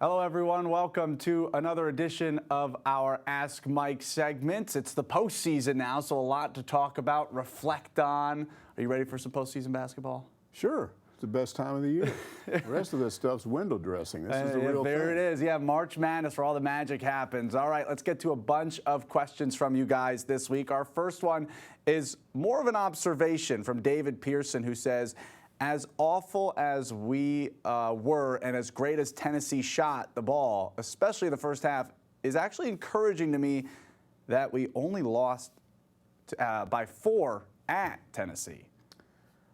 Hello, everyone. Welcome to another edition of our Ask Mike segments. It's the postseason now, so a lot to talk about, reflect on. Are you ready for some postseason basketball? Sure. It's the best time of the year. The rest of this stuff's window dressing. This is the real thing. There it is. Yeah, March Madness, where all the magic happens. All right, let's get to a bunch of questions from you guys this week. Our first one is more of an observation from David Pearson, who says, as awful as we were and as great as Tennessee shot the ball, especially the first half, is actually encouraging to me that we only lost by 4 at Tennessee.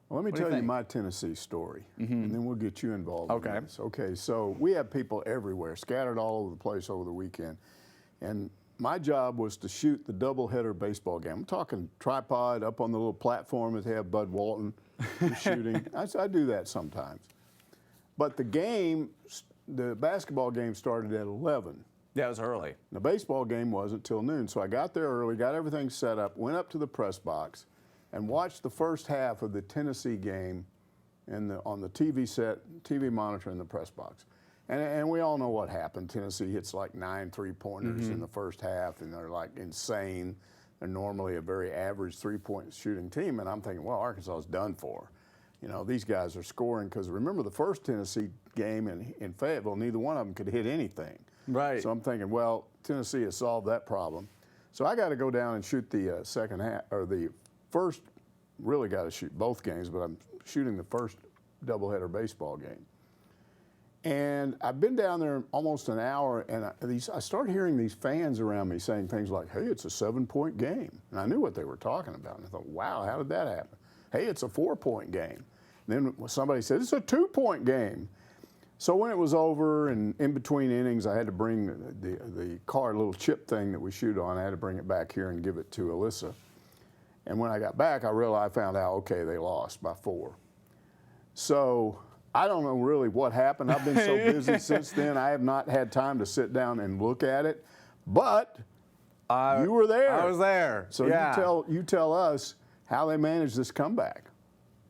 Well, let me tell you my Tennessee story, and then we'll get you involved Okay. in this. Okay, so we have people everywhere, scattered all over the place over the weekend, and my job was to shoot the doubleheader baseball game. I'm talking tripod up on the little platform that they have Bud Walton shooting. I do that sometimes. But the basketball game started at 11. Yeah, it was early. The baseball game wasn't till noon, so I got there early, got everything set up, went up to the press box, and watched the first half of the Tennessee game on the TV set, TV monitor in the press box. And we all know what happened. Tennessee hits like 9 3-pointers in the first half, and they're like insane. They're normally a very average three-point shooting team, and I'm thinking, well, Arkansas is done for. You know, these guys are scoring because remember the first Tennessee game in Fayetteville, neither one of them could hit anything. Right. So I'm thinking, well, Tennessee has solved that problem. So I got to go down and shoot the second half, or the first, really got to shoot both games, but I'm shooting the first doubleheader baseball game. And I've been down there almost an hour, and I started hearing these fans around me saying things like, hey, it's a 7-point game. And I knew what they were talking about. And I thought, wow, how did that happen? Hey, it's a 4-point game. And then somebody said, it's a 2-point game. So when it was over and in between innings, I had to bring the card, little chip thing that we shoot on. I had to bring it back here and give it to Alyssa. And when I got back, I found out, okay, they lost by 4. So I don't know really what happened. I've been so busy since then, I have not had time to sit down and look at it. But you were there. I was there. So yeah. you tell us how they managed this comeback.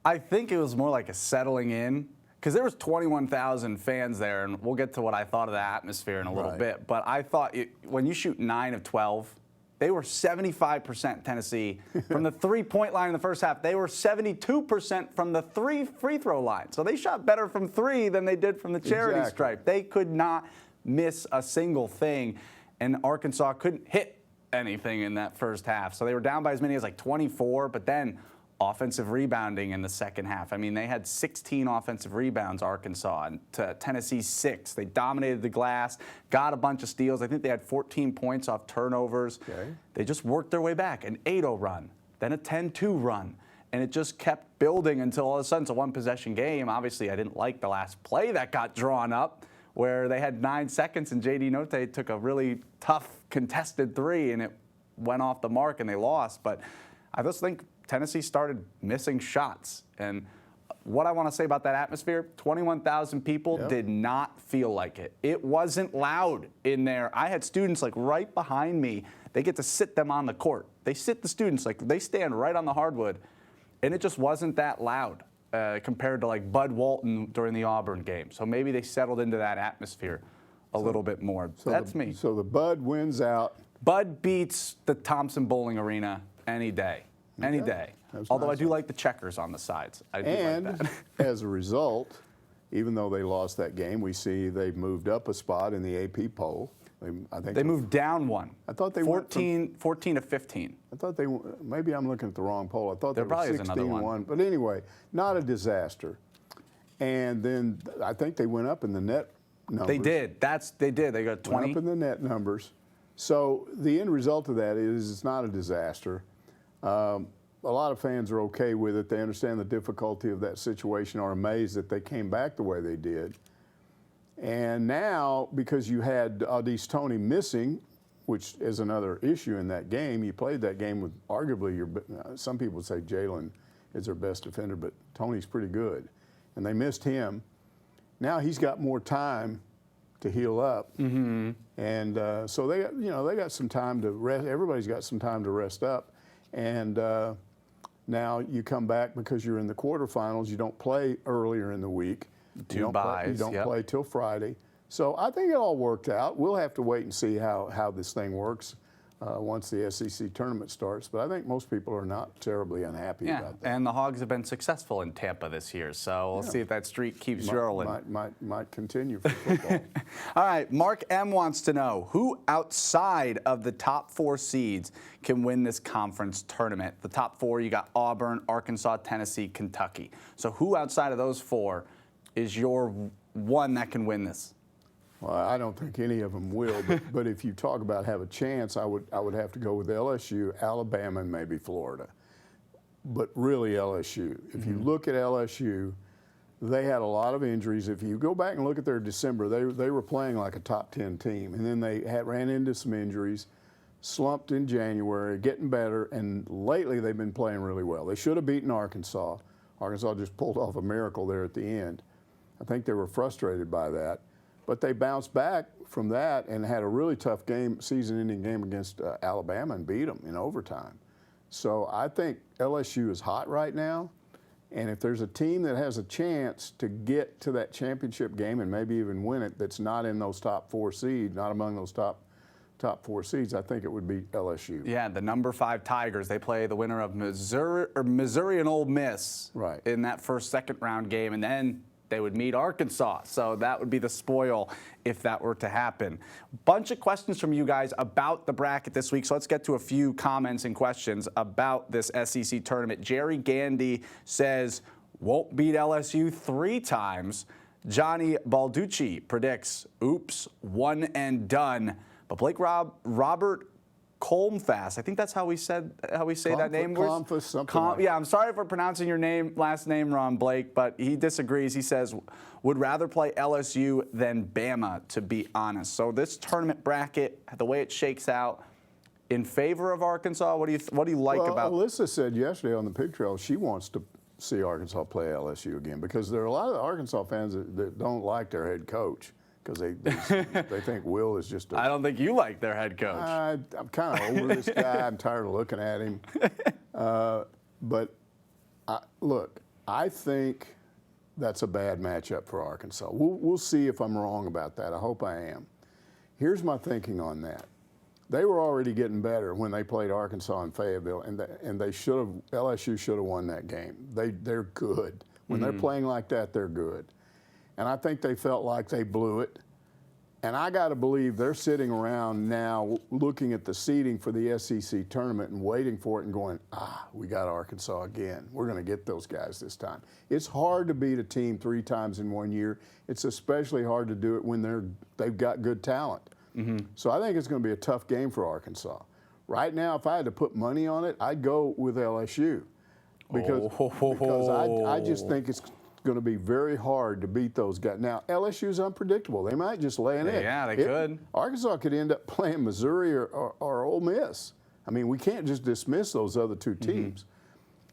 I think it was more like a settling in, because there was 21,000 fans there, and we'll get to what I thought of the atmosphere in a little bit. But I thought when you shoot 9 of 12, they were 75% Tennessee. From the three-point line in the first half, they were 72% from the 3 free throw line. So they shot better from 3 than they did from the charity stripe. They could not miss a single thing, and Arkansas couldn't hit anything in that first half. So they were down by as many as like 24, but then offensive rebounding in the second half. I mean, they had 16 offensive rebounds, Arkansas, and to Tennessee's 6. They dominated the glass, got a bunch of steals. I think they had 14 points off turnovers. Okay. They just worked their way back. An 8-0 run, then a 10-2 run, and it just kept building until all of a sudden it's a one-possession game. Obviously, I didn't like the last play that got drawn up, where they had 9 seconds and J.D. Notae took a really tough contested 3, and it went off the mark, and they lost. But I just think Tennessee started missing shots. And what I want to say about that atmosphere, 21,000 people did not feel like it. It wasn't loud in there. I had students like right behind me. They get to sit them on the court. They sit the students, like they stand right on the hardwood. And it just wasn't that loud compared to like Bud Walton during the Auburn game. So maybe they settled into that atmosphere a little bit more. So that's me. So the Bud wins out. Bud beats the Thompson Bowling Arena any day. Any day. Although nice. I do like the checkers on the sides. I do like that. As a result, even though they lost that game, we see they've moved up a spot in the AP poll. I think they moved down one. I thought they 14 to 15. I thought they maybe I'm looking at the wrong poll. I thought there they were 16-1. But anyway, not a disaster. And then I think they went up in the net numbers. They did. They did. They got 20. Went up in the net numbers. So the end result of that is it's not a disaster. A lot of fans are okay with it. They understand the difficulty of that situation, are amazed that they came back the way they did. And now, because you had Tourney missing, which is another issue in that game, you played that game with arguably some people would say Jalen is their best defender, but Tony's pretty good. And they missed him. Now he's got more time to heal up. And so they got some time to rest. Everybody's got some time to rest up. And now you come back because you're in the quarterfinals. You don't play earlier in the week. You don't play till Friday. So I think it all worked out. We'll have to wait and see how this thing works once the SEC tournament starts. But I think most people are not terribly unhappy about that. And the Hogs have been successful in Tampa this year, so we'll see if that streak keeps rolling. Might continue for football. All right, Mark M wants to know, who outside of the top 4 seeds can win this conference tournament? The top 4, you got Auburn, Arkansas, Tennessee, Kentucky. So who outside of those 4 is your one that can win this? Well, I don't think any of them will, but if you talk about have a chance, I would have to go with LSU, Alabama, and maybe Florida. But really LSU. If you look at LSU, they had a lot of injuries. If you go back and look at their December, they were playing like a top 10 team, and then they ran into some injuries, slumped in January, getting better, and lately they've been playing really well. They should have beaten Arkansas. Arkansas just pulled off a miracle there at the end. I think they were frustrated by that. But they bounced back from that and had a really tough game, season-ending game against Alabama and beat them in overtime. So I think LSU is hot right now. And if there's a team that has a chance to get to that championship game and maybe even win it that's not in those top 4 seeds, not among those top 4 seeds, I think it would be LSU. Yeah, the number 5 Tigers. They play the winner of Missouri and Ole Miss in that second round game, and then they would meet Arkansas. So that would be the spoil if that were to happen. Bunch of questions from you guys about the bracket this week. So let's get to a few comments and questions about this SEC tournament. Jerry Gandy says, won't beat LSU 3 times. Johnny Balducci predicts, oops, one and done. But Blake Robert Colmfast, I think that's how we say that name. Colmfast, something like that. Yeah, I'm sorry for pronouncing your last name wrong, Blake, but he disagrees. He says, would rather play LSU than Bama, to be honest. So this tournament bracket, the way it shakes out, in favor of Arkansas, what do you like about? Alyssa said yesterday on the Pig Trail she wants to see Arkansas play LSU again because there are a lot of Arkansas fans that don't like their head coach. Because they think Will is just I don't think you like their head coach. I'm kind of over this guy. I'm tired of looking at him. But look, I think that's a bad matchup for Arkansas. We'll see if I'm wrong about that. I hope I am. Here's my thinking on that. They were already getting better when they played Arkansas and Fayetteville, and LSU should have won that game. They're good. When they're playing like that, they're good. And I think they felt like they blew it. And I got to believe they're sitting around now looking at the seeding for the SEC tournament and waiting for it and going, we got Arkansas again. We're going to get those guys this time. It's hard to beat a team 3 times in 1 year. It's especially hard to do it when they've got good talent. So I think it's going to be a tough game for Arkansas. Right now, if I had to put money on it, I'd go with LSU because I just think it's going to be very hard to beat those guys. Now, LSU's unpredictable. They might just lay an egg. Yeah, they could. Arkansas could end up playing Missouri or Ole Miss. I mean, we can't just dismiss those other 2 teams.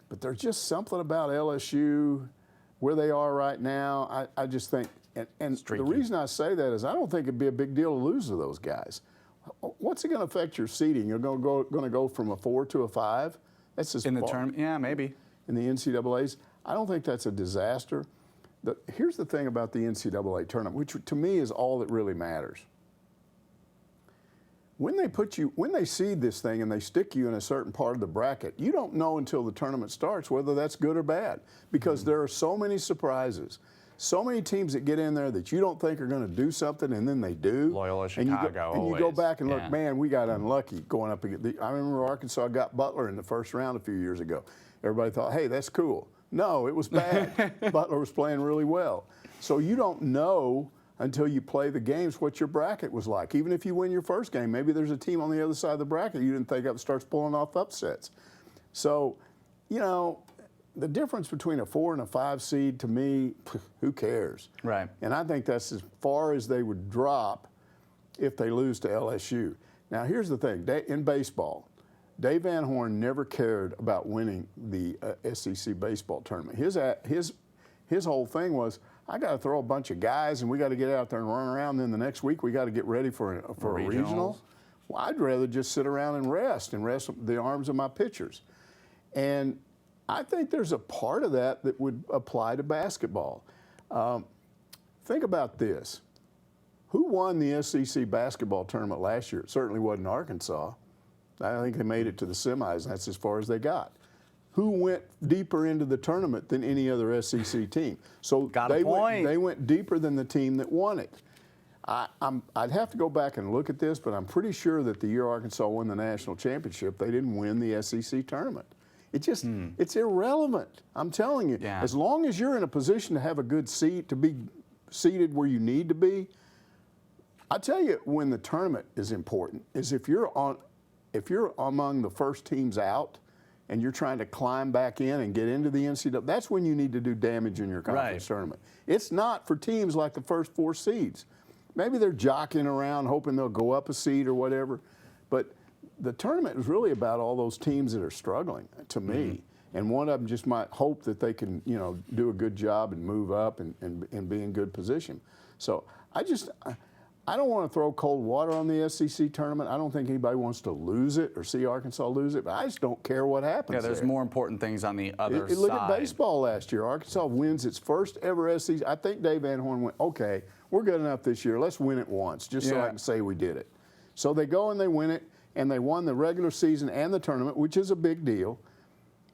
But there's just something about LSU, where they are right now. I just think, and the reason I say that is I don't think it'd be a big deal to lose to those guys. What's it going to affect your seeding? You're going to go from a 4 to a 5? That's just in the tournament. Yeah, maybe. In the NCAAs. I don't think that's a disaster. Here's the thing about the NCAA tournament, which to me is all that really matters. When they seed this thing and they stick you in a certain part of the bracket, you don't know until the tournament starts whether that's good or bad because there are so many surprises. So many teams that get in there that you don't think are going to do something, and then they do. Loyola Chicago, and you go back and look, man, we got unlucky going up against I remember Arkansas got Butler in the first round a few years ago. Everybody thought, hey, that's cool. No, it was bad. Butler was playing really well. So you don't know until you play the games what your bracket was like. Even if you win your first game, maybe there's a team on the other side of the bracket you didn't think of starts pulling off upsets. So, the difference between a 4 and a 5 seed, to me, who cares? Right. And I think that's as far as they would drop if they lose to LSU. Now, here's the thing. In baseball, Dave Van Horn never cared about winning the SEC baseball tournament. His whole thing was, I got to throw a bunch of guys, and we got to get out there and run around. Then the next week, we got to get ready for a regional. Well, I'd rather just sit around and rest the arms of my pitchers. And I think there's a part of that would apply to basketball. Think about this. who won the SEC basketball tournament last year? It certainly wasn't Arkansas. I think they made it to the semis, and that's as far as they got. Who went deeper into the tournament than any other SEC team? So they went deeper than the team that won it. I'd have to go back and look at this, but I'm pretty sure that the year Arkansas won the national championship, they didn't win the SEC tournament. It's irrelevant. I'm telling you. Yeah. As long as you're in a position to have a good seat, to be seated where you need to be, I tell you when the tournament is important is if you're among the first teams out and you're trying to climb back in and get into the NCAA, that's when you need to do damage in your conference tournament. It's not for teams like the first 4 seeds. Maybe they're jockeying around hoping they'll go up a seed or whatever, but the tournament is really about all those teams that are struggling, to me. And one of them just might hope that they can, do a good job and move up and be in good position. So I don't want to throw cold water on the SEC tournament. I don't think anybody wants to lose it or see Arkansas lose it, but I just don't care what happens. Yeah, there's more important things on the other side. Look at baseball last year. Arkansas wins its first ever SEC. I think Dave Van Horn went, okay, we're good enough this year. Let's win it once, just so I can say we did it. So they go and they win it, and they won the regular season and the tournament, which is a big deal.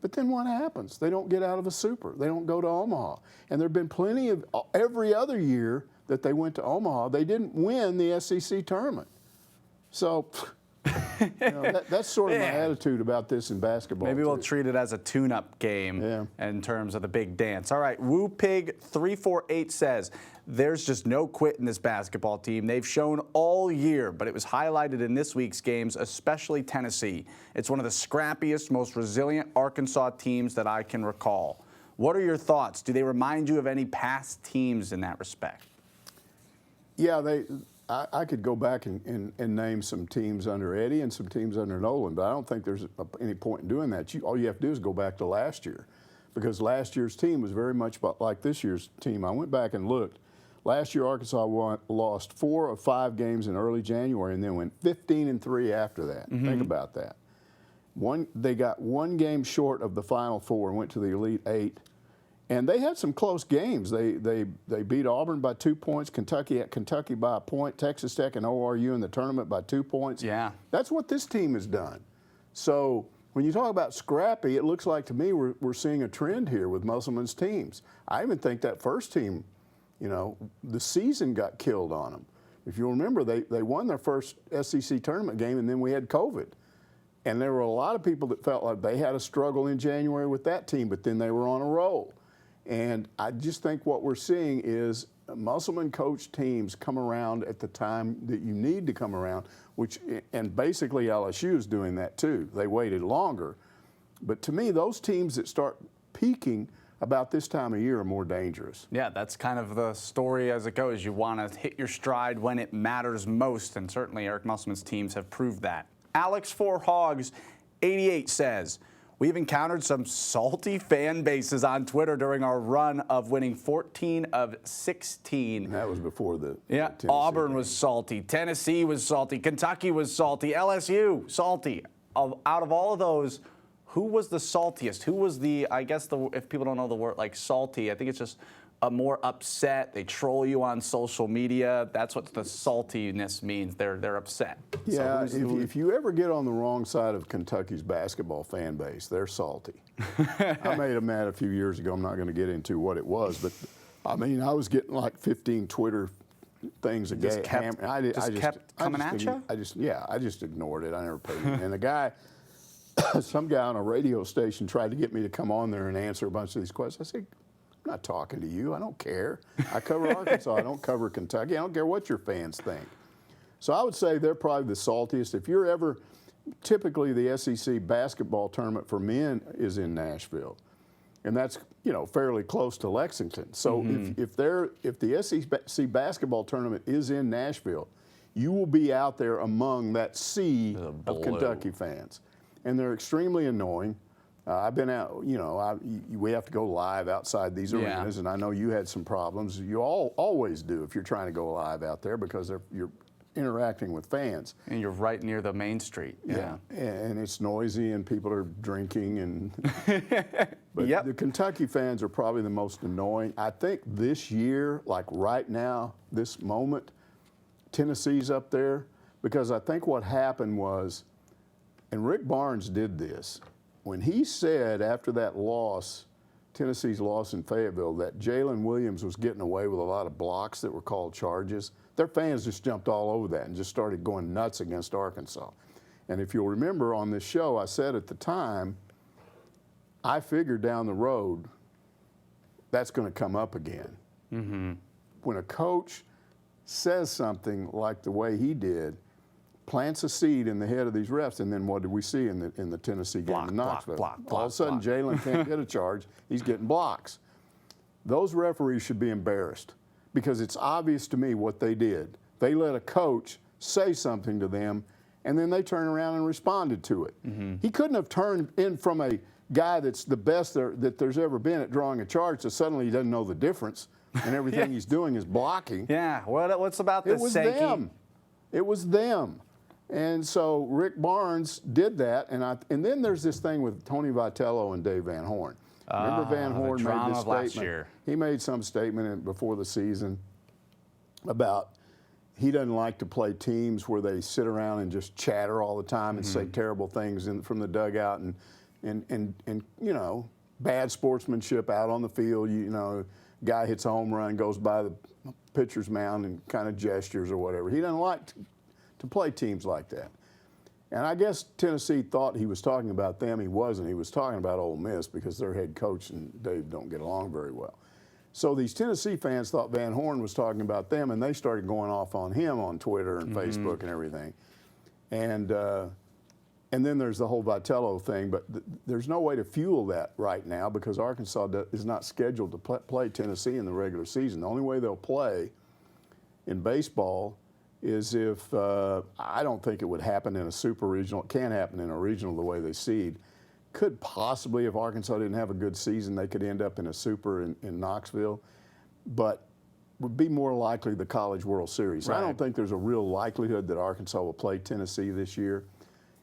But then what happens? They don't get out of a super. They don't go to Omaha. And there have been plenty of every other year that they went to Omaha, they didn't win the SEC tournament. So that's sort of my attitude about this in basketball. Maybe we'll treat it as a tune-up game in terms of the big dance. All right, WooPig348 says, there's just no quit in this basketball team. They've shown all year, but it was highlighted in this week's games, especially Tennessee. It's one of the scrappiest, most resilient Arkansas teams that I can recall. What are your thoughts? Do they remind you of any past teams in that respect? Yeah, I could go back and name some teams under Eddie and some teams under Nolan, but I don't think there's any point in doing that. All you have to do is go back to last year, because last year's team was very much like this year's team. I went back and looked. Last year, Arkansas lost 4 of 5 games in early January and then went 15-3 after that. Think about that. They got 1 game short of the Final Four and went to the Elite 8. And they had some close games. They beat Auburn by 2 points, Kentucky at Kentucky by a point, Texas Tech and ORU in the tournament by 2 points. Yeah. That's what this team has done. So when you talk about scrappy, it looks like to me we're seeing a trend here with Musselman's teams. I even think that first team, the season got killed on them. If you remember, they won their first SEC tournament game, and then we had COVID. And there were a lot of people that felt like they had a struggle in January with that team, but then they were on a roll. And I just think what we're seeing is Musselman coached teams come around at the time that you need to come around, and basically LSU is doing that too. They waited longer. But to me, those teams that start peaking about this time of year are more dangerous. Yeah, that's kind of the story as it goes. You want to hit your stride when it matters most, and certainly Eric Musselman's teams have proved that. Alex for Hogs 88 says, we've encountered some salty fan bases on Twitter during our run of winning 14 of 16. And that was before the Auburn game. was salty, Tennessee was salty, Kentucky was salty, LSU salty. Out of all of those, who was the saltiest? Who was if people don't know the word like salty, I think it's just a more upset. They troll you on social media. That's what the saltiness means. They're upset. Yeah, so if you ever get on the wrong side of Kentucky's basketball fan base, they're salty. I made them mad a few years ago. I'm not going to get into what it was, but I mean, I was getting like 15 Twitter things a day. Just kept coming at you? I just ignored it. I never paid it. And the guy, some guy on a radio station tried to get me to come on there and answer a bunch of these questions. I said, I'm not talking to you. I don't care. I cover Arkansas. I don't cover Kentucky. I don't care what your fans think. So I would say they're probably the saltiest. If you're ever, typically the SEC basketball tournament for men is in Nashville, and that's fairly close to Lexington. So if the SEC basketball tournament is in Nashville, you will be out there among that sea of Kentucky fans, and they're extremely annoying. I've been out, we have to go live outside these arenas, and I know you had some problems. You always do if you're trying to go live out there because you're interacting with fans. And you're right near the main street. Yeah. And it's noisy and people are drinking. But the Kentucky fans are probably the most annoying. I think this year, like right now, this moment, Tennessee's up there, because I think what happened was, and Rick Barnes did this, when he said after that loss, Tennessee's loss in Fayetteville, that Jalen Williams was getting away with a lot of blocks that were called charges, their fans just jumped all over that and just started going nuts against Arkansas. And if you'll remember on this show, I said at the time, I figured down the road that's going to come up again. Mm-hmm. When a coach says something like the way he did, plants a seed in the head of these refs, and then what did we see in the Tennessee game in Knoxville? All of a sudden, Jalen can't get a charge. He's getting blocks. Those referees should be embarrassed, because it's obvious to me what they did. They let a coach say something to them, and then they turned around and responded to it. Mm-hmm. He couldn't have turned in from a guy that's the best that there's ever been at drawing a charge, so suddenly he doesn't know the difference, and everything he's doing is blocking. Yeah, what's about this? It was them. It was them. And so Rick Barnes did that, and then there's this thing with Tony Vitello and Dave Van Horn. Remember Van Horn made this statement? Year. He made some statement before the season about he doesn't like to play teams where they sit around and just chatter all the time and say terrible things from the dugout and you know, bad sportsmanship out on the field. You know, guy hits a home run, goes by the pitcher's mound and kind of gestures or whatever. He doesn't like to play teams like that. And I guess Tennessee thought he was talking about them. He wasn't. He was talking about Ole Miss, because their head coach and Dave don't get along very well. So these Tennessee fans thought Van Horn was talking about them, and they started going off on him on Twitter and Facebook and everything. And then there's the whole Vitello thing, but there's no way to fuel that right now, because Arkansas is not scheduled to play Tennessee in the regular season. The only way they'll play in baseball is if, I don't think it would happen in a super regional. It can happen in a regional the way they seed. Could possibly, if Arkansas didn't have a good season, they could end up in a super in Knoxville, but would be more likely the College World Series. Right. I don't think there's a real likelihood that Arkansas will play Tennessee this year.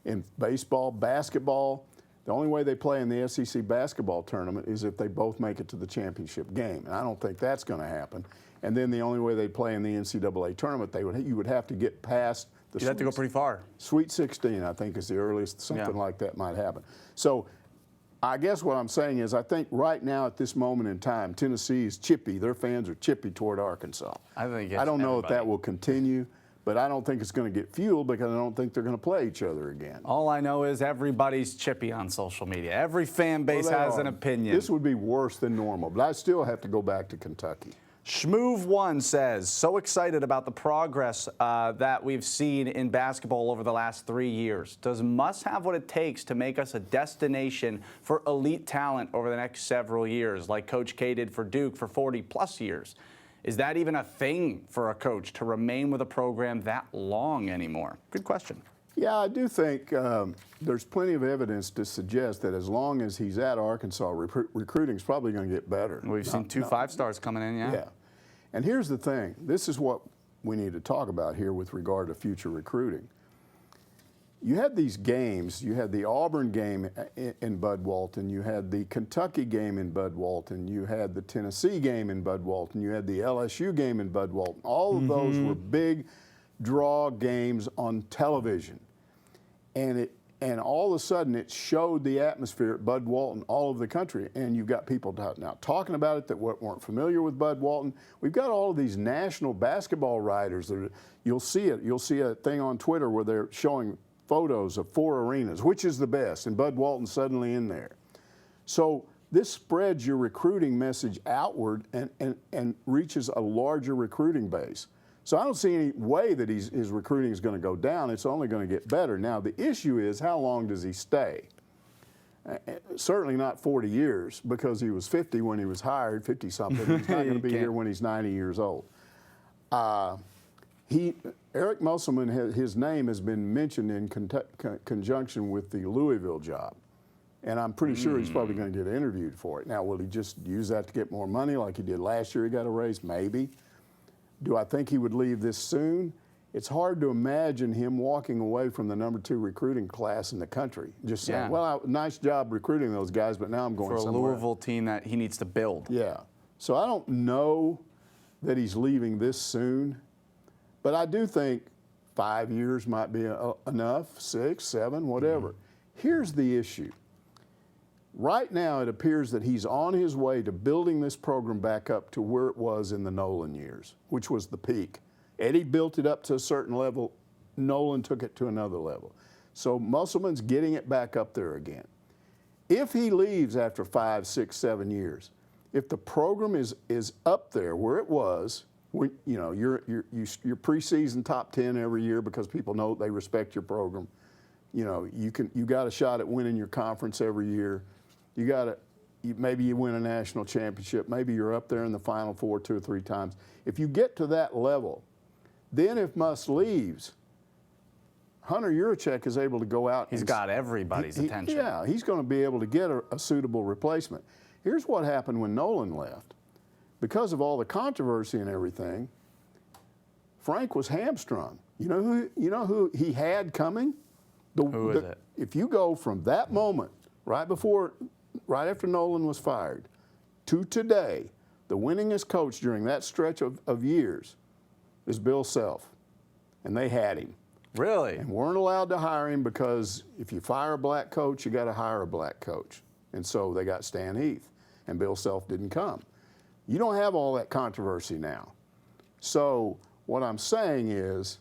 In baseball, basketball, the only way they play in the SEC basketball tournament is if they both make it to the championship game, and I don't think that's going to happen. And then the only way they play in the NCAA tournament, you would have to get past the. You'd have to go pretty far. Sweet 16, I think, is the earliest something like that might happen. So, I guess what I'm saying is, I think right now at this moment in time, Tennessee is chippy. Their fans are chippy toward Arkansas. I think I don't know if that will continue, but I don't think it's going to get fueled, because I don't think they're going to play each other again. All I know is everybody's chippy on social media. Every fan base has an opinion. This would be worse than normal, but I still have to go back to Kentucky. Schmoove1 says, so excited about the progress that we've seen in basketball over the last 3 years. Does Muss have what it takes to make us a destination for elite talent over the next several years, like Coach K did for Duke for 40-plus years? Is that even a thing for a coach to remain with a program that long anymore? Good question. Yeah, I do think there's plenty of evidence to suggest that as long as he's at Arkansas, recruiting is probably going to get better. We've seen two 5-stars coming in, yeah. Yeah. And here's the thing. This is what we need to talk about here with regard to future recruiting. You had these games. You had the Auburn game in Bud Walton. You had the Kentucky game in Bud Walton. You had the Tennessee game in Bud Walton. You had the LSU game in Bud Walton. All of those were big draw games on television. And all of a sudden, it showed the atmosphere at Bud Walton all over the country. And you've got people now talking about it that weren't familiar with Bud Walton. We've got all of these national basketball writers. You'll see it. You'll see a thing on Twitter where they're showing photos of 4 arenas, which is the best, and Bud Walton suddenly in there. So this spreads your recruiting message outward and reaches a larger recruiting base. So I don't see any way that his recruiting is going to go down. It's only going to get better. Now, the issue is, how long does he stay? Certainly not 40 years, because he was 50 when he was hired, 50-something. He's not going to be here when he's 90 years old. Eric Musselman, his name has been mentioned in conjunction with the Louisville job. And I'm pretty sure he's probably going to get interviewed for it. Now, will he just use that to get more money like he did last year? He got a raise? Maybe. Do I think he would leave this soon? It's hard to imagine him walking away from the number 2 recruiting class in the country. Just saying, well, nice job recruiting those guys, but now I'm going somewhere. For a Louisville team that he needs to build. Yeah. So I don't know that he's leaving this soon, But I do think 5 years might be enough, 6, 7, whatever. Here's the issue. Right now, it appears that he's on his way to building this program back up to where it was in the Nolan years, which was the peak. Eddie built it up to a certain level. Nolan took it to another level. So Musselman's getting it back up there again. If he leaves after 5, 6, 7 years, if the program is up there where it was, you know, you're preseason top 10 every year because people know they respect your program. You know, you got a shot at winning your conference every year. Maybe you win a national championship. Maybe you're up there in the Final Four 2 or 3 times. If you get to that level, then if Muss leaves, Hunter Yurachek is able to go out. He's got everybody's attention. Yeah, he's going to be able to get a suitable replacement. Here's what happened when Nolan left. Because of all the controversy and everything, Frank was hamstrung. You know who he had coming? Who is it? If you go from that moment, right after Nolan was fired, to today, the winningest coach during that stretch of years is Bill Self. And they had him. Really? And weren't allowed to hire him because if you fire a black coach, you got to hire a black coach. And so they got Stan Heath, and Bill Self didn't come. You don't have all that controversy now. So what I'm saying is,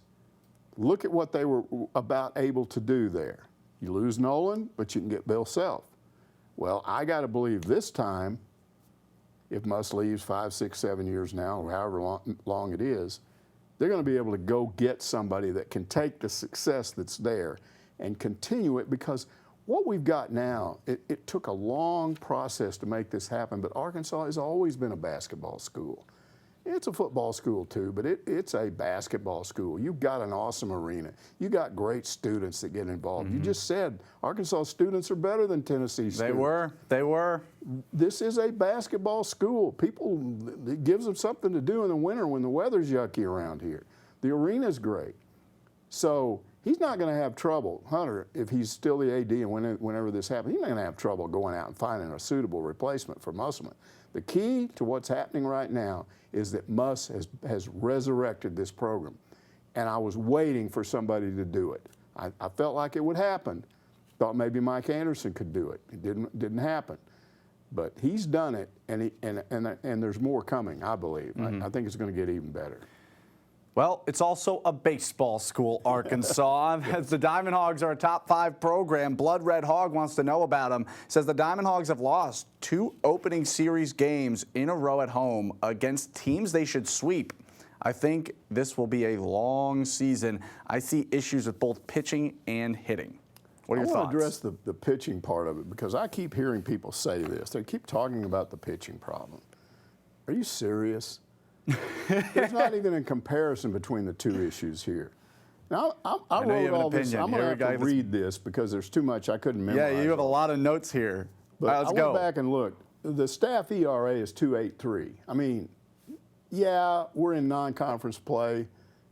look at what they were about able to do there. You lose Nolan, but you can get Bill Self. Well, I got to believe this time, if Muss leaves 5, 6, 7 years now, or however long it is, they're going to be able to go get somebody that can take the success that's there and continue it, because what we've got now, it took a long process to make this happen, but Arkansas has always been a basketball school. It's a football school too, but it's a basketball school. You've got an awesome arena. You got great students that get involved. You just said Arkansas students are better than Tennessee students. They were. This is a basketball school. It gives them something to do in the winter when the weather's yucky around here. The arena's great. So he's not going to have trouble, Hunter, if he's still the AD and whenever this happens, he's not going to have trouble going out and finding a suitable replacement for Musselman. The key to what's happening right now is that Muss has resurrected this program. And I was waiting for somebody to do it. I felt like it would happen. Thought maybe Mike Anderson could do it. It didn't happen. But he's done it, and there's more coming, I believe. I think it's going to get even better. Well, it's also a baseball school, Arkansas. As the Diamond Hogs are a top 5 program, Blood Red Hog wants to know about them. Says the Diamond Hogs have lost 2 opening series games in a row at home against teams they should sweep. I think this will be a long season. I see issues with both pitching and hitting. What are your thoughts? I want to address the pitching part of it, because I keep hearing people say this. They keep talking about the pitching problem. Are you serious? There's not even a comparison between the 2 issues here. Now, I wrote all this. I'm going to have to read this because there's too much I couldn't memorize. Yeah, you have a lot of notes here. But I went back and looked. The staff ERA is 2.83. I mean, yeah, we're in non-conference play.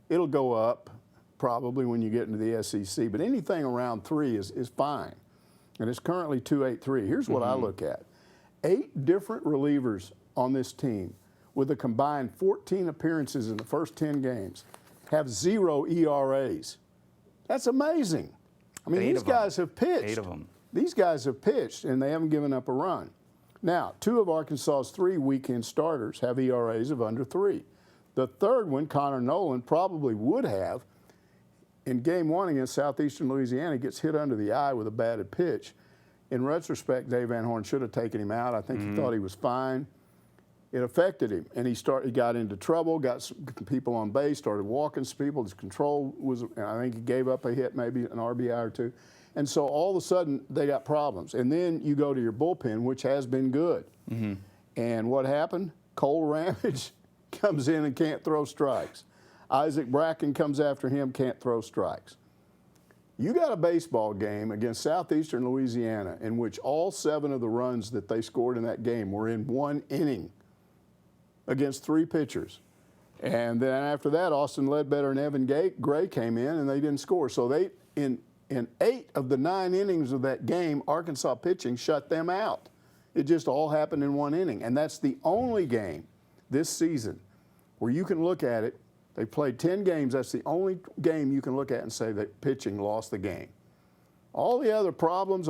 It'll go up probably when you get into the SEC, but anything around 3 is fine. And it's currently 2.83. Here's what I look at. 8 different relievers on this team, with a combined 14 appearances in the first 10 games, have 0 ERAs. That's amazing. I mean, these guys have pitched. 8 of them. These guys have pitched, and they haven't given up a run. Now, 2 of Arkansas's 3 weekend starters have ERAs of under 3. The third one, Connor Nolan, probably would have. In Game 1 against Southeastern Louisiana, gets hit under the eye with a batted pitch. In retrospect, Dave Van Horn should have taken him out. I think he thought he was fine. It affected him, and he got into trouble, got some people on base, started walking some people. His control was, and I think he gave up a hit, maybe an RBI or 2. And so all of a sudden, they got problems. And then you go to your bullpen, which has been good. And what happened? Cole Ramage comes in and can't throw strikes. Isaac Bracken comes after him, can't throw strikes. You got a baseball game against Southeastern Louisiana in which all 7 of the runs that they scored in that game were in 1 inning against 3 pitchers. And then after that, Austin Ledbetter and Evan Gray came in, and they didn't score. So they, in 8 of the 9 innings of that game, Arkansas pitching shut them out. It just all happened in 1 inning. And that's the only game this season where you can look at it, They played 10 games. That's the only game you can look at and say that pitching lost the game. All the other problems,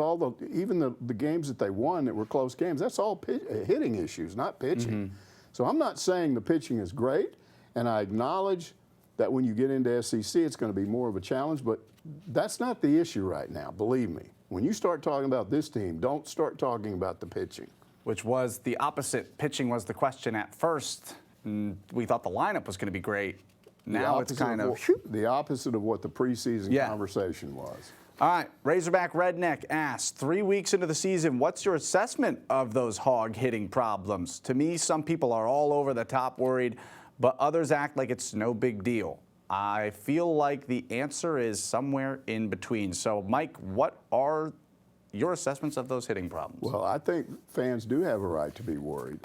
even the games that they won that were close games, that's all hitting issues, not pitching. So I'm not saying the pitching is great, and I acknowledge that when you get into SEC, it's going to be more of a challenge, but that's not the issue right now, believe me. When you start talking about this team, don't start talking about the pitching. Which was the opposite. Pitching was the question at first. We thought the lineup was going to be great. Now it's kind of the opposite of what the preseason conversation was. All right, Razorback Redneck asks, 3 weeks into the season, what's your assessment of those Hog hitting problems? To me, some people are all over the top worried, but others act like it's no big deal. I feel like the answer is somewhere in between. So, Mike, what are your assessments of those hitting problems? Well, I think fans do have a right to be worried.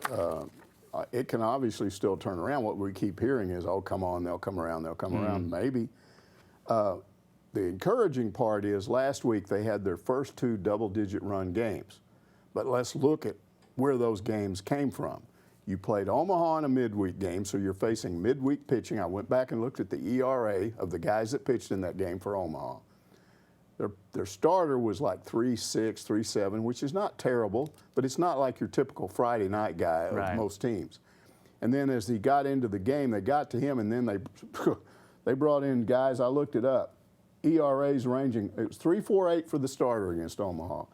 It can obviously still turn around. What we keep hearing is, oh, come on, they'll come around, they'll come around. Maybe. The encouraging part is last week they had their first 2 double-digit run games. But let's look at where those games came from. You played Omaha in a midweek game, so you're facing midweek pitching. I went back and looked at the ERA of the guys that pitched in that game for Omaha. Their starter was like 3.6, 3.7, which is not terrible, but it's not like your typical Friday night guy of most teams. And then as he got into the game, they got to him, and then they brought in guys. I looked it up. ERAs ranging, it was 3.48 for the starter against Omaha.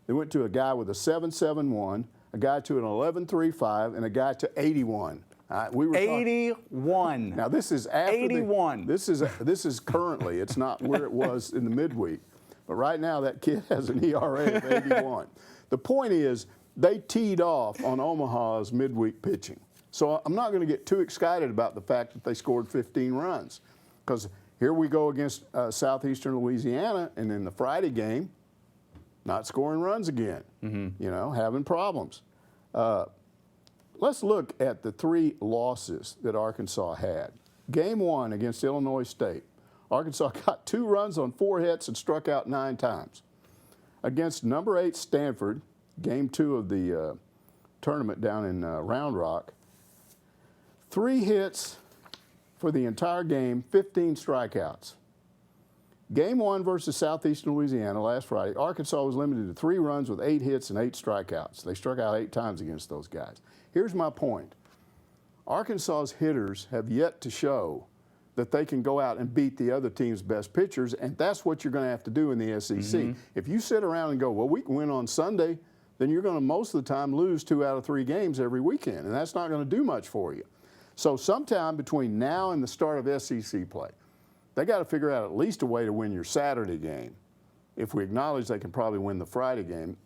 They went to a guy with a 7.71, a guy to an 11.35, and a guy to 81. We were 81. Now this is after 81. This is currently. It's not where it was in the midweek, but right now that kid has an ERA of 81. The point is they teed off on Omaha's midweek pitching. So I'm not going to get too excited about the fact that they scored 15 runs, because here we go against Southeastern Louisiana, and in the Friday game, not scoring runs again, you know, having problems. Let's look at the 3 losses that Arkansas had. Game 1 against Illinois State, Arkansas got 2 runs on 4 hits and struck out 9 times. Against number 8 Stanford, game 2 of the tournament down in Round Rock, 3 hits for the entire game, 15 strikeouts. Game 1 versus Southeastern Louisiana last Friday, Arkansas was limited to 3 runs with 8 hits and 8 strikeouts. They struck out 8 times against those guys. Here's my point. Arkansas's hitters have yet to show that they can go out and beat the other team's best pitchers, and that's what you're going to have to do in the SEC. If you sit around and go, well, we can win on Sunday, then you're going to most of the time lose 2 out of 3 games every weekend, and that's not going to do much for you. So sometime between now and the start of SEC play, they got to figure out at least a way to win your Saturday game. If we acknowledge they can probably win the Friday game,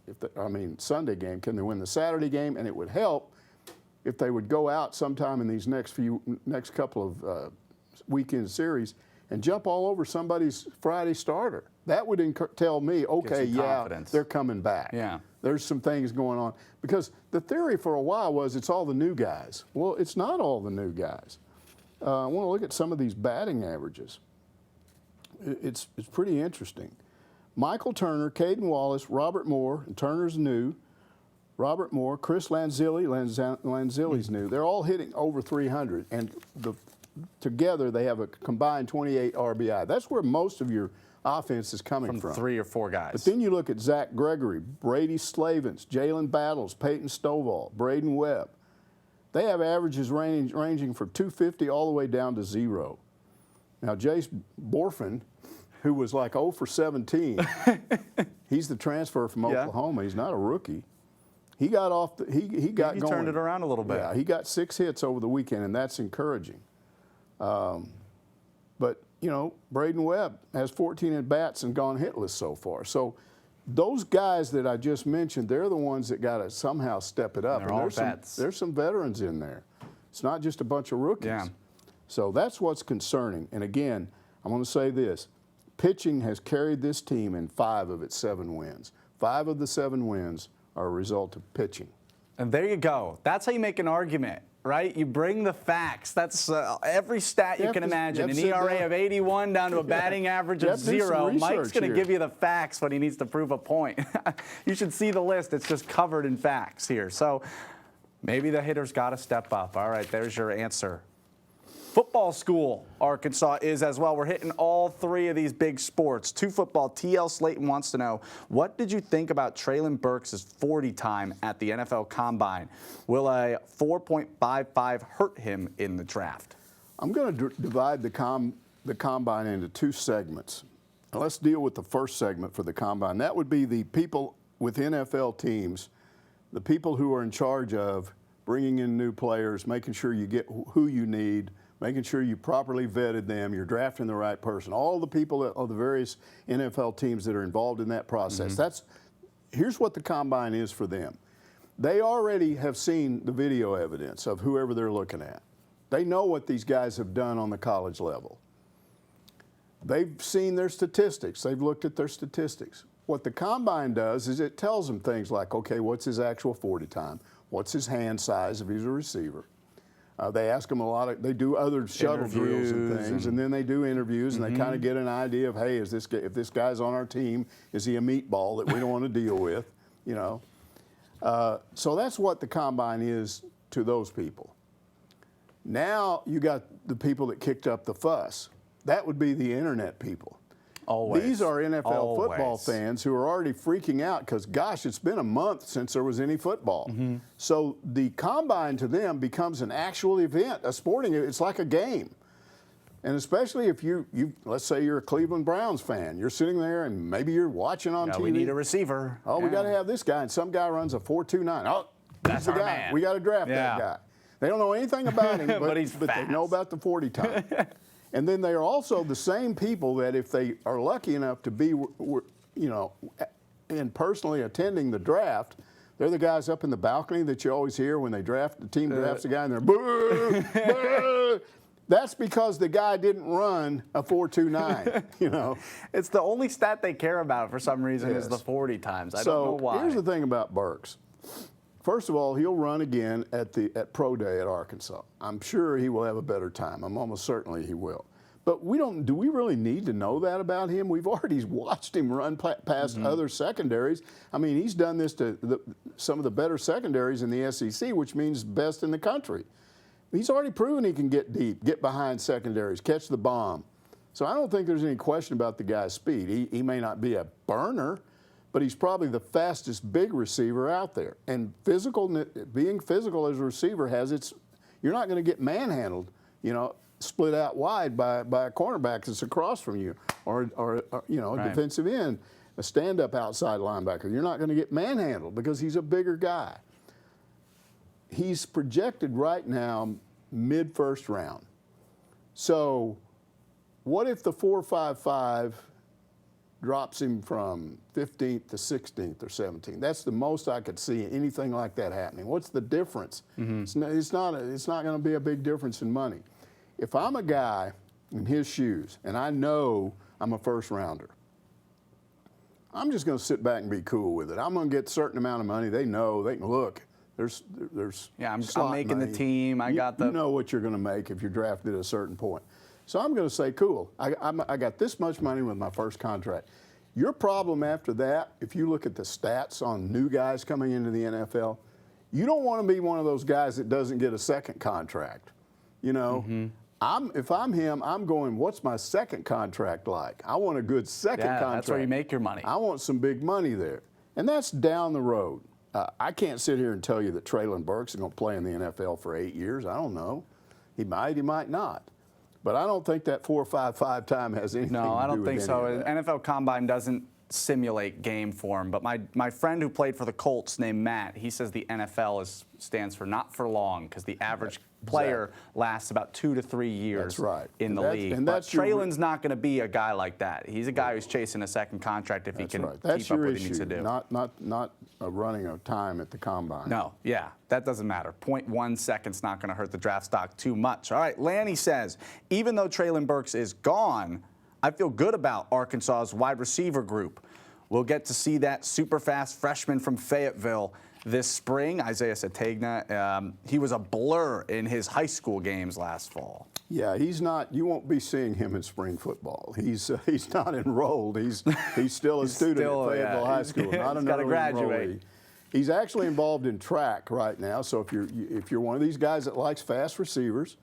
Sunday game, can they win the Saturday game? And it would help if they would go out sometime in these next couple of weekend series and jump all over somebody's Friday starter. That would tell me, okay, yeah, they're coming back. Yeah. There's some things going on. Because the theory for a while was it's all the new guys. Well, it's not all the new guys. I want to look at some of these batting averages. It's pretty interesting. Michael Turner, Caden Wallace, Robert Moore, and Turner's new. Robert Moore, Chris Lanzilli's new. They're all hitting over 300, and together they have a combined 28 RBI. That's where most of your offense is coming from. 3 or 4 guys. But then you look at Zach Gregory, Brady Slavens, Jalen Battles, Peyton Stovall, Braden Webb. They have averages ranging from 250 all the way down to 0. Now, Jace Borfin, who was like 0 for 17, he's the transfer from Oklahoma. He's not a rookie. He got off. He got going. He turned it around a little bit. Yeah, he got 6 hits over the weekend, and that's encouraging. But you know, Braden Webb has 14 at-bats and gone hitless so far. So those guys that I just mentioned, they're the ones that got to somehow step it up. They're all vets. There's some veterans in there. It's not just a bunch of rookies. Yeah. So that's what's concerning. And again, I'm going to say this. Pitching has carried this team in 5 of its 7 wins. 5 of the 7 wins are a result of pitching. And there you go. That's how you make an argument, right? You bring the facts. That's every stat you can imagine. An ERA of 81 down to a batting average of 0. Mike's going to give you the facts when he needs to prove a point. You should see the list. It's just covered in facts here. So maybe the hitters got to step up. All right, there's your answer. Football school, Arkansas is as well. We're hitting all three of these big sports. To football, TL Slayton wants to know, what did you think about Treylyn Burks' 40 time at the NFL Combine? Will a 4.55 hurt him in the draft? I'm going to divide the Combine into two segments. Now, let's deal with the first segment for the Combine. That would be the people with NFL teams, the people who are in charge of bringing in new players, making sure you get who you need, making sure you properly vetted them, you're drafting the right person. All the people of the various NFL teams that are involved in that process. Here's what the Combine is for them. They already have seen the video evidence of whoever they're looking at. They know what these guys have done on the college level. They've seen their statistics. They've looked at their statistics. What the Combine does is it tells them things like, okay, what's his actual 40 time? What's his hand size if he's a receiver? They ask him a lot of, they do other shuttle drills and things, and then they do interviews, and they kind of get an idea of, hey, if this guy's on our team, is he a meatball that we don't want to deal with, you know? So that's what the Combine is to those people. Now you got the people that kicked up the fuss. That would be the internet people. Always. These are NFL football fans who are already freaking out because, gosh, it's been a month since there was any football. So the Combine to them becomes an actual event, a sporting event. It's like a game. And especially if you let's say you're a Cleveland Browns fan. You're sitting there and maybe you're watching on TV. We need a receiver. Oh, we got to have this guy. And some guy runs a 4.29. Oh, that's the our guy. man. We got to draft that guy. They don't know anything about him, but they know about the 40 time. And then they are also the same people that if they are lucky enough to be, you know, and personally attending the draft, they're the guys up in the balcony that you always hear when they draft, the team drafts a guy and they're boo, boo. That's because the guy didn't run a 4.29, you know. It's the only stat they care about for some reason is the 40 times. I don't know why. So here's the thing about Burks. First of all, he'll run again at Pro Day at Arkansas. I'm sure he will have a better time. I'm almost certainly he will. But do we really need to know that about him? We've already watched him run past other secondaries. I mean, he's done this to some of the better secondaries in the SEC, which means best in the country. He's already proven he can get deep, get behind secondaries, catch the bomb. So I don't think there's any question about the guy's speed. He may not be a burner, but he's probably the fastest big receiver out there. And being physical as a receiver you're not going to get manhandled, you know, split out wide by a cornerback that's across from you, or you know, a defensive end, a stand-up outside linebacker. You're not going to get manhandled because he's a bigger guy. He's projected right now mid-first round. So what if the 4.55 drops him from 15th to 16th or 17th? That's the most I could see anything like that happening. What's the difference? It's not going to be a big difference in money. If I'm a guy in his shoes and I know I'm a first rounder, I'm just going to sit back and be cool with it. I'm going to get a certain amount of money. They know, they can look. There's I'm making money. The team. You know what you're going to make if you're drafted at a certain point. So I'm going to say, cool, I got this much money with my first contract. Your problem after that, if you look at the stats on new guys coming into the NFL, you don't want to be one of those guys that doesn't get a second contract. You know, if I'm him, I'm going, what's my second contract like? I want a good second contract. That's where you make your money. I want some big money there. And that's down the road. I can't sit here and tell you that Treylyn Burks is going to play in the NFL for 8 years. I don't know. He might not. But I don't think that 4.55 time has anything to do with No, I don't think so. That. NFL Combine doesn't simulate game form, but my friend who played for the Colts named Matt, he says the NFL stands for not for long because the average player lasts about 2 to 3 years in the league. And but Treylyn's not going to be a guy like that. He's a guy who's chasing a second contract if he can keep up what he needs to do. Not running a time at the Combine. No, that doesn't matter. 0.1 seconds not going to hurt the draft stock too much. All right, Lanny says, even though Treylyn Burks is gone, I feel good about Arkansas's wide receiver group. We'll get to see that super fast freshman from Fayetteville this spring, Isaiah Sategna. He was a blur in his high school games last fall. Yeah, he's not. You won't be seeing him in spring football. He's not enrolled. He's still a student at Fayetteville High School. Not an early enrollee. He's actually involved in track right now. So if you're one of these guys that likes fast receivers,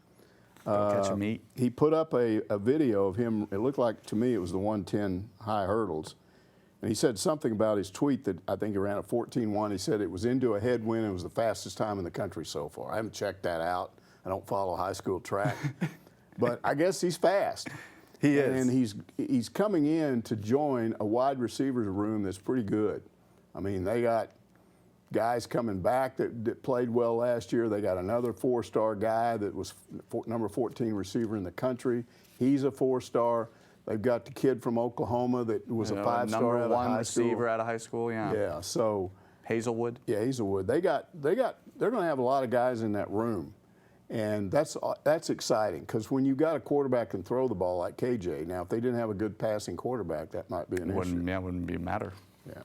Catch a meat. He put up a video of him. It looked like, to me, it was the 110 high hurdles. And he said something about his tweet that I think he ran a 14.1. He said it was into a headwind and it was the fastest time in the country so far. I haven't checked that out. I don't follow high school track. But I guess he's fast. He is. And he's coming in to join a wide receivers room that's pretty good. I mean, they got guys coming back that played well last year. They got another 4-star guy that was number 14 receiver in the country. He's a 4-star. They've got the kid from Oklahoma that was a 5-star out of high school. Receiver out of high school, yeah. Yeah, so Hazelwood. Yeah, Hazelwood. They're going to have a lot of guys in that room. And that's exciting because when you got a quarterback can throw the ball like KJ, now if they didn't have a good passing quarterback, that might be an issue. Yeah, wouldn't be a matter. Yeah.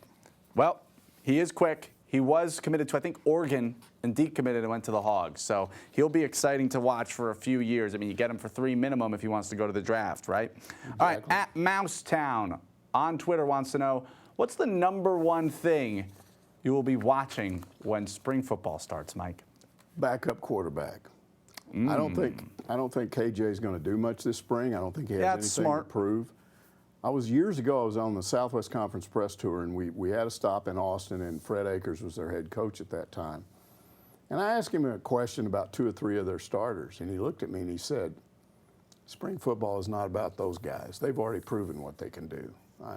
Well, he is quick. He was committed to, I think, Oregon and decommitted and went to the Hogs. So he'll be exciting to watch for a few years. I mean, you get him for 3 minimum if he wants to go to the draft, right? Exactly. All right, at Mousetown on Twitter wants to know, what's the #1 thing you will be watching when spring football starts, Mike? Backup quarterback. I don't think KJ is going to do much this spring. I don't think he has anything to prove. Years ago, I was on the Southwest Conference press tour, and we had a stop in Austin, and Fred Akers was their head coach at that time. And I asked him a question about 2 or 3 of their starters, and he looked at me and he said, spring football is not about those guys. They've already proven what they can do.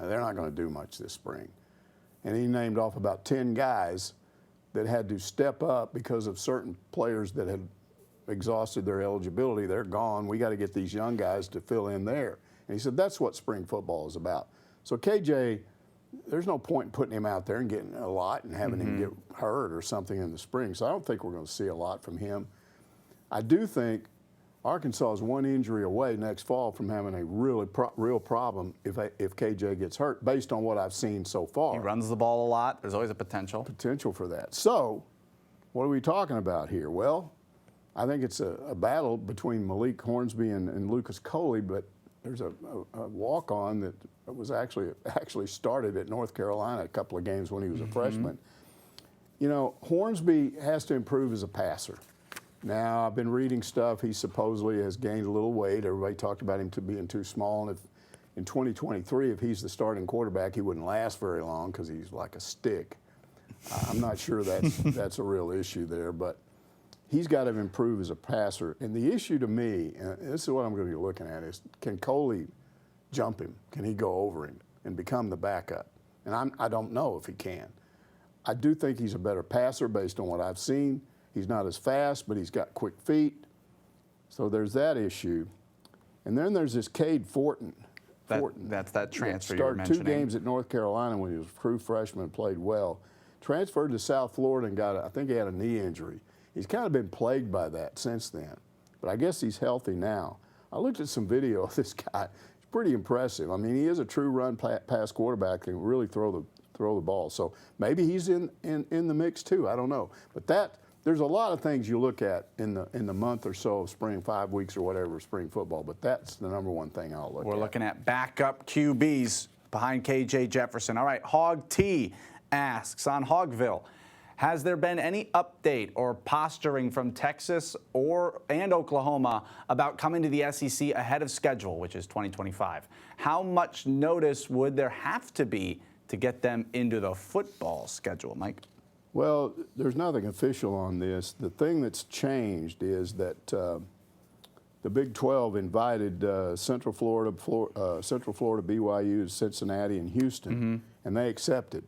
They're not going to do much this spring. And he named off about 10 guys that had to step up because of certain players that had exhausted their eligibility. They're gone. We got to get these young guys to fill in there. And he said, that's what spring football is about. So KJ, there's no point in putting him out there and getting a lot and having him get hurt or something in the spring. So I don't think we're going to see a lot from him. I do think Arkansas is 1 injury away next fall from having a real problem if KJ gets hurt, based on what I've seen so far. He runs the ball a lot. There's always a potential. Potential for that. So what are we talking about here? Well, I think it's a battle between Malik Hornsby and Lucas Coley, but there's a walk-on that was actually started at North Carolina a couple of games when he was a freshman. You know, Hornsby has to improve as a passer. Now, I've been reading stuff. He supposedly has gained a little weight. Everybody talked about him being too small. And if in 2023, if he's the starting quarterback, he wouldn't last very long because he's like a stick. I'm not sure that's a real issue there, but he's got to improve as a passer. And the issue to me, and this is what I'm going to be looking at, is can Coley jump him? Can he go over him and become the backup? And I don't know if he can. I do think he's a better passer based on what I've seen. He's not as fast, but he's got quick feet. So there's that issue. And then there's this Cade Fortin. That's that transfer you were mentioning. Started 2 games at North Carolina when he was a true freshman and played well. Transferred to South Florida and I think he had a knee injury. He's kind of been plagued by that since then. But I guess he's healthy now. I looked at some video of this guy. He's pretty impressive. I mean, he is a true run pass quarterback and can really throw the ball. So maybe he's in the mix too. I don't know. But there's a lot of things you look at in the month or so of spring, 5 weeks or whatever, spring football. But that's the #1 thing I'll look at. We're looking at backup QBs behind KJ Jefferson. All right, Hog T asks on Hogville, has there been any update or posturing from Texas and Oklahoma about coming to the SEC ahead of schedule, which is 2025? How much notice would there have to be to get them into the football schedule, Mike? Well, there's nothing official on this. The thing that's changed is that the Big 12 invited Central Florida, BYU, Cincinnati, and Houston, and they accepted.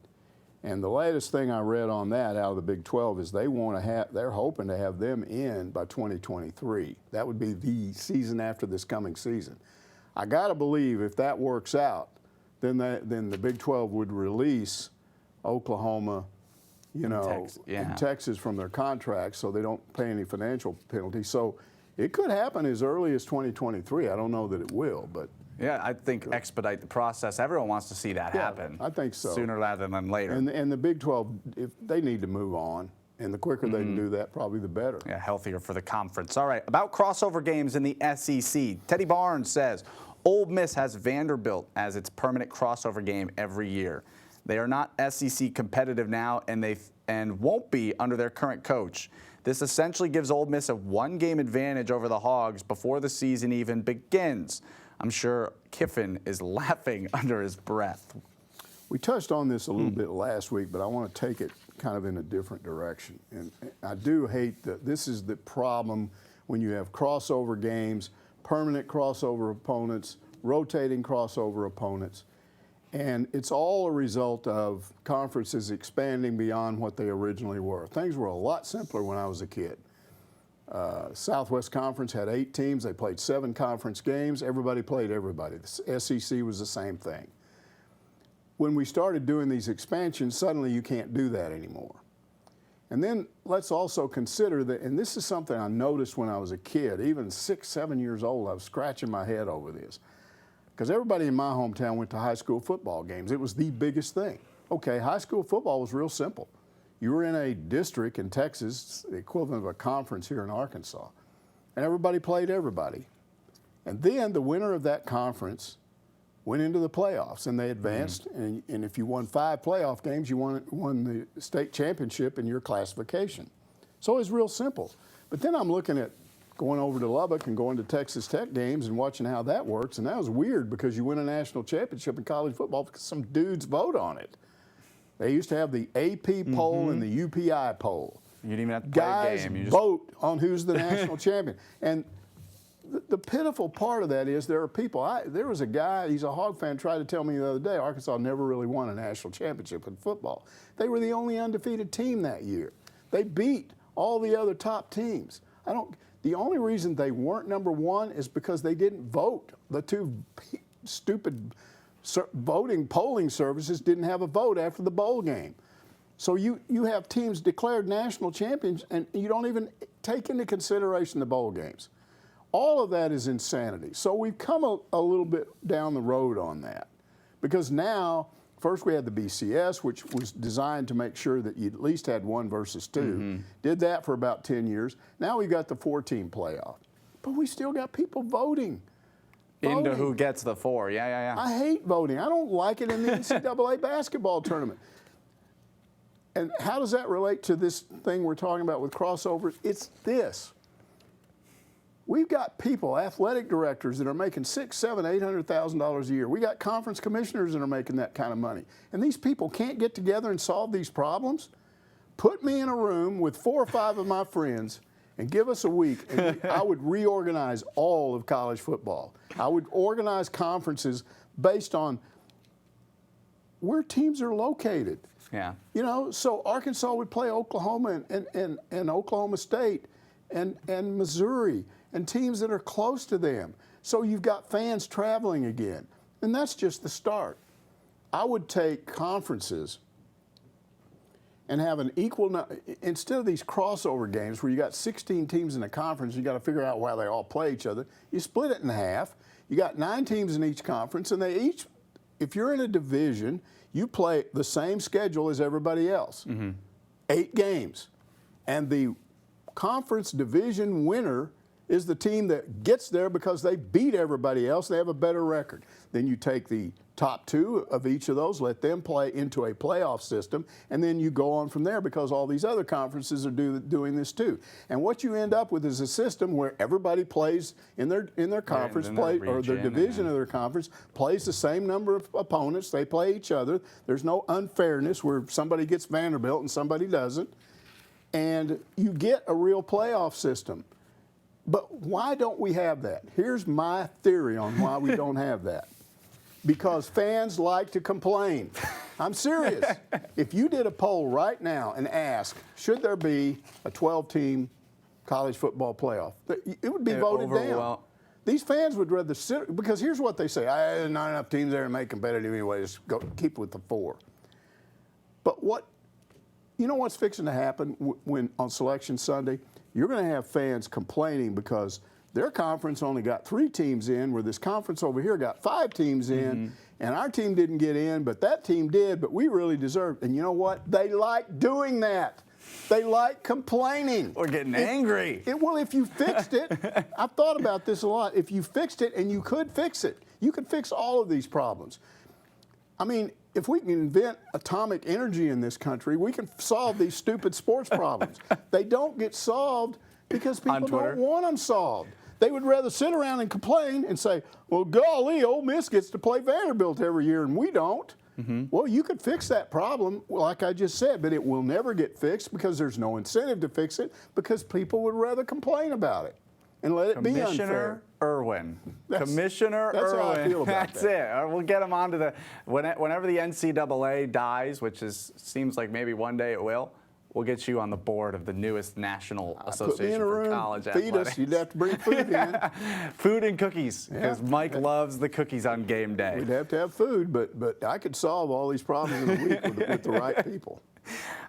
And the latest thing I read on that out of the Big 12 is they're hoping to have them in by 2023. That would be the season after this coming season. I got to believe if that works out, then the Big 12 would release Oklahoma, and Texas from their contracts so they don't pay any financial penalties. So it could happen as early as 2023. I don't know that it will, but. Yeah, I think expedite the process. Everyone wants to see that happen. I think so. Sooner rather than later. And the Big 12, if they need to move on, and the quicker they can do that, probably the better. Yeah, healthier for the conference. All right, about crossover games in the SEC. Teddy Barnes says, Ole Miss has Vanderbilt as its permanent crossover game every year. They are not SEC competitive now, and won't be under their current coach. This essentially gives Ole Miss a one-game advantage over the Hogs before the season even begins. I'm sure Kiffin is laughing under his breath. We touched on this a little bit last week, but I want to take it kind of in a different direction. And I do hate that this is the problem when you have crossover games, permanent crossover opponents, rotating crossover opponents. And it's all a result of conferences expanding beyond what they originally were. Things were a lot simpler when I was a kid. Southwest Conference had 8 teams. They played 7 conference games. Everybody played everybody. The SEC was the same thing. When we started doing these expansions, suddenly you can't do that anymore. And then let's also consider that, and this is something I noticed when I was a kid, even 6, 7 years old, I was scratching my head over this. Because everybody in my hometown went to high school football games. It was the biggest thing. Okay, high school football was real simple. You were in a district in Texas, the equivalent of a conference here in Arkansas, and everybody played everybody. And then the winner of that conference went into the playoffs, and they advanced. And if you won 5 playoff games, you won the state championship in your classification. So it was real simple. But then I'm looking at going over to Lubbock and going to Texas Tech games and watching how that works. And that was weird because you win a national championship in college football because some dudes vote on it. They used to have the AP poll and the UPI poll. You didn't even have to play a game. Guys vote on who's the national champion. And the pitiful part of that is there are people. There was a guy, he's a Hog fan, tried to tell me the other day, Arkansas never really won a national championship in football. They were the only undefeated team that year. They beat all the other top teams. The only reason they weren't number 1 is because they didn't vote. The 2 stupid polling services didn't have a vote after the bowl game. So you have teams declared national champions and you don't even take into consideration the bowl games. All of that is insanity. So we've come a little bit down the road on that. Because now, first we had the BCS, which was designed to make sure that you at least had 1 versus 2. Did that for about 10 years. Now we've got the 4-team playoff. But we still got people voting. Into who gets the 4. Yeah. I hate voting. I don't like it in the NCAA basketball tournament. And how does that relate to this thing we're talking about with crossovers? It's this. We've got people, athletic directors that are making $600,000, $700,000, $800,000 a year. We got conference commissioners that are making that kind of money. And these people can't get together and solve these problems? Put me in a room with 4 or 5 of my friends and give us a week, and I would reorganize all of college football. I would organize conferences based on where teams are located. Yeah. You know, so Arkansas would play Oklahoma and Oklahoma State and Missouri and teams that are close to them. So you've got fans traveling again. And that's just the start. I would take conferences and have an equal, instead of these crossover games where you got 16 teams in a conference, you got to figure out why they all play each other. You split it in half. You got 9 teams in each conference, and they each, if you're in a division, you play the same schedule as everybody else. 8 games. And the conference division winner is the team that gets there because they beat everybody else. They have a better record. Then you take the top 2 of each of those, let them play into a playoff system, and then you go on from there because all these other conferences are doing this too. And what you end up with is a system where everybody plays in their conference, or their division of their conference, plays the same number of opponents. They play each other. There's no unfairness where somebody gets Vanderbilt and somebody doesn't. And you get a real playoff system. But why don't we have that? Here's my theory on why we don't have that. Because fans like to complain. I'm serious. If you did a poll right now and asked, should there be a 12-team college football playoff, it would be voted down. These fans would rather sit, because here's what they say, there's not enough teams there to make competitive anyway, just keep with the 4. But you know what's fixing to happen when on Selection Sunday? You're going to have fans complaining because their conference only got 3 teams in, where this conference over here got 5 teams in, and our team didn't get in, but that team did, but we really deserved. And you know what? They like doing that. They like complaining. Or getting angry. Well, if you fixed it, I've thought about this a lot. If you fixed it, and you could fix it, you could fix all of these problems. I mean, if we can invent atomic energy in this country, we can solve these stupid sports problems. They don't get solved because people don't want them solved. They would rather sit around and complain and say, well, golly, Ole Miss gets to play Vanderbilt every year and we don't. Well, you could fix that problem, like I just said, but it will never get fixed because there's no incentive to fix it because people would rather complain about it and let it be unfair. Commissioner Irwin. Commissioner that's Irwin. How I feel about that's that. it. We'll get him onto the whenever the NCAA dies, which seems like maybe one day it will. We'll get you on the board of the newest National Association for College Athletics. Feed us. You'd have to bring food in. Food and cookies, because Mike loves the cookies on game day. We'd have to have food, but I could solve all these problems in a week with the right people.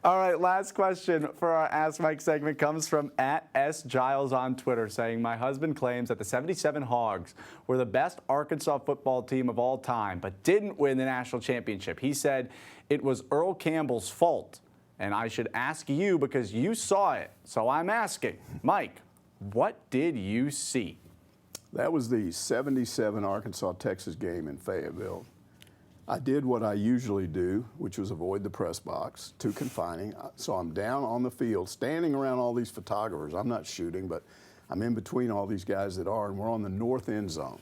All right, last question for our Ask Mike segment comes from @SGiles on Twitter, saying, my husband claims that the 77 Hogs were the best Arkansas football team of all time, but didn't win the national championship. He said it was Earl Campbell's fault. And I should ask you because you saw it. So I'm asking, Mike, what did you see? That was the 77 Arkansas-Texas game in Fayetteville. I did what I usually do, which was avoid the press box, too confining. So I'm down on the field, standing around all these photographers. I'm not shooting, but I'm in between all these guys that are, and we're on the north end zone.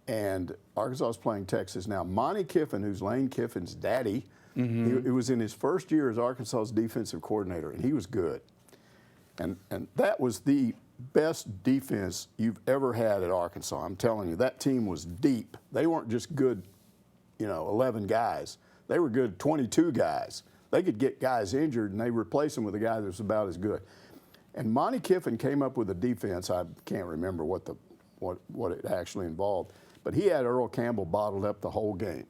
And Arkansas is playing Texas. Now, Monte Kiffin, who's Lane Kiffin's daddy, he was in his first year as Arkansas's defensive coordinator, and he was good. And that was the best defense you've ever had at Arkansas. I'm telling you, that team was deep. They weren't just good, 11 guys. They were good 22 guys. They could get guys injured, and they replace them with a guy that was about as good. And Monte Kiffin came up with a defense. I can't remember what it actually involved, but he had Earl Campbell bottled up the whole game.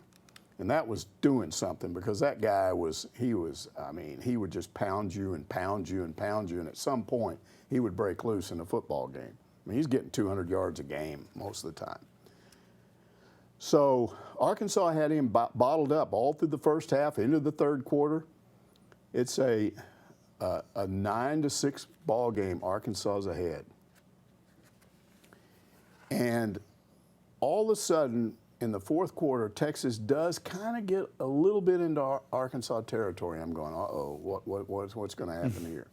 And that was doing something because that guy he would just pound you and pound you and pound you. And at some point, he would break loose in a football game. I mean, he's getting 200 yards a game most of the time. So Arkansas had him bottled up all through the first half, into the third quarter. It's a 9-6 ball game. Arkansas's ahead. And all of a sudden, in the fourth quarter, Texas does kind of get a little bit into Arkansas territory. I'm going, uh-oh, what's going to happen here?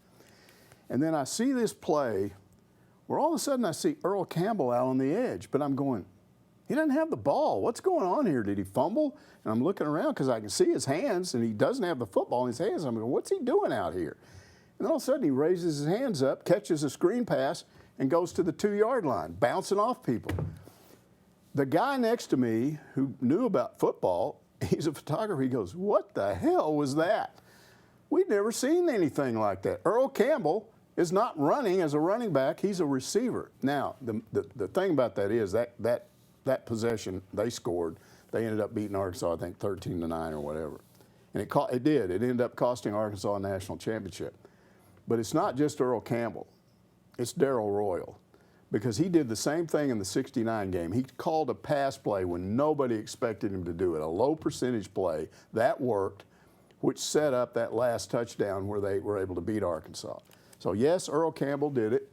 And then I see this play where all of a sudden I see Earl Campbell out on the edge, but I'm going, he doesn't have the ball. What's going on here? Did he fumble? And I'm looking around because I can see his hands, and he doesn't have the football in his hands. I'm going, what's he doing out here? And all of a sudden he raises his hands up, catches a screen pass, and goes to the 2-yard line, bouncing off people. The guy next to me who knew about football, he's a photographer, he goes, what the hell was that? We'd never seen anything like that. Earl Campbell is not running as a running back, he's a receiver. Now, the thing about that is that possession, they scored. They ended up beating Arkansas, I think, 13-9 or whatever. And it did. It ended up costing Arkansas a national championship. But it's not just Earl Campbell. It's Darrell Royal. Because he did the same thing in the 69 game. He called a pass play when nobody expected him to do it, a low percentage play. That worked, which set up that last touchdown where they were able to beat Arkansas. So, yes, Earl Campbell did it,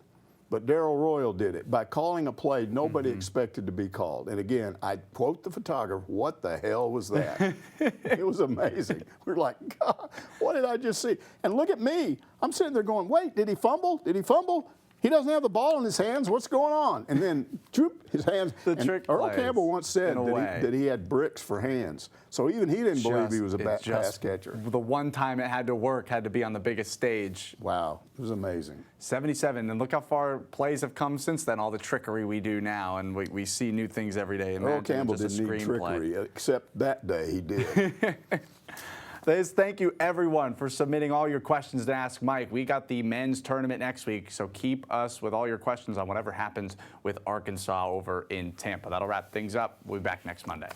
but Darrell Royal did it by calling a play nobody expected to be called. And, again, I quote the photographer, what the hell was that? It was amazing. We're like, God, what did I just see? And look at me. I'm sitting there going, wait, did he fumble? Did he fumble? He doesn't have the ball in his hands. What's going on? And then, troop, his hands. Earl Campbell once said that he had bricks for hands. So even he didn't believe he was a pass catcher. The one time it had to work had to be on the biggest stage. Wow, it was amazing. 77, and look how far plays have come since then, all the trickery we do now, and we see new things every day. Earl Campbell didn't need trickery, except that day he did. Thank you, everyone, for submitting all your questions to Ask Mike. We got the men's tournament next week, so keep us with all your questions on whatever happens with Arkansas over in Tampa. That'll wrap things up. We'll be back next Monday.